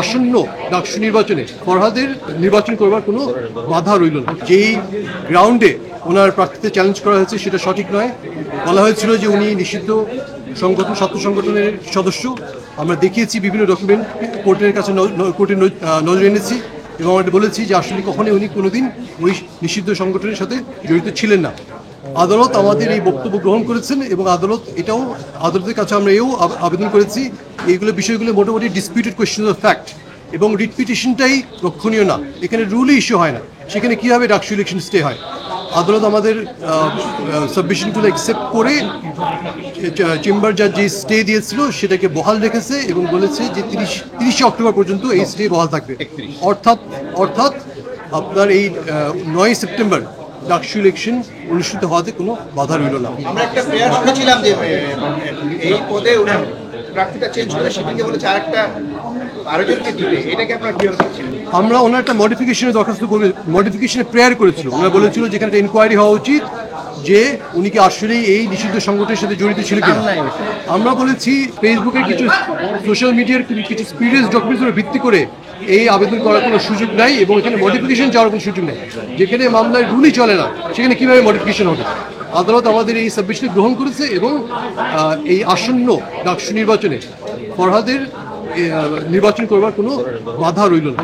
আসন্ন ডাকসু নির্বাচনে ফরহাদের নির্বাচন করবার কোনো বাধা রইল না। যেই গ্রাউন্ডে ওনার প্রার্থীতে চ্যালেঞ্জ করা হয়েছে সেটা সঠিক নয়। বলা হয়েছিল যে উনি নিষিদ্ধ সংগঠন, ছাত্র সংগঠনের সদস্য। আমরা দেখিয়েছি বিভিন্ন ডকুমেন্ট, কোর্টের কাছে কোর্টের নজরে এনেছি এবং আমরা বলেছি যে আসলে কখনোই উনি কোনোদিন ওই নিষিদ্ধ সংগঠনের সাথে জড়িত ছিলেন না। আদালত আমাদের এই বক্তব্য গ্রহণ করেছেন এবং আদালতের কাছে আমরা আবেদন করেছি এইগুলো বিষয়গুলো মোটামুটি ডিসপিউটেড কোয়েশ্চেন অফ ফ্যাক্ট এবং রিট পিটিশনটাই রক্ষণীয় না। এখানে রুলই ইস্যু হয় না, সেখানে কীভাবে ডাকসু ইলেকশন স্টে হয়। আদালত আমাদের সাবমিশনগুলো অ্যাকসেপ্ট করে চেম্বার জাজ যে স্টে দিয়েছিল সেটাকে বহাল রেখেছে এবং বলেছে যে 30 অক্টোবর পর্যন্ত এই স্টে বহাল থাকবে। অর্থাৎ আপনার এই 9 সেপ্টেম্বর ডাকসু ইলেকশন অনুষ্ঠিত হওয়াতে কোনো বাধা রইল না। আমরা একটা প্রেয়ার শুনেছিলাম যে এই পদে প্রার্থীটা চেঞ্জ করে সেটাকে বলেছে আরেকজনকে দিতে, এটাকে আপনারা কি বলছেন? আমরা ওনার একটা মডিফিকেশনের দরখাস্ত করে মডিফিকেশনের প্রেয়ার করেছিল। ওনারা বলেছিল যেখানে একটা ইনকোয়ারি হওয়া উচিত যে উনি কি আসলেই এই নিষিদ্ধ সংগঠনের সাথে জড়িত ছিল কিনা। আমরা বলেছি ফেসবুকের কিছু সোশ্যাল মিডিয়ার কিছু স্পিরিয়াস ডকুমেন্টসের ভিত্তি করে এই আবেদন করার কোনো সুযোগ নাই এবং এখানে মডিফিকেশন যাওয়ার কোনো সুযোগ নেই। যেখানে মামলায় রুলই চলে না সেখানে কীভাবে মডিফিকেশন হবে। আদালত আমাদের এই সাবমিশন গ্রহণ করেছে এবং এই আসন্ন ডাকসু নির্বাচনে ফরহাদের নির্বাচন করবার কোনো বাধা রইল না।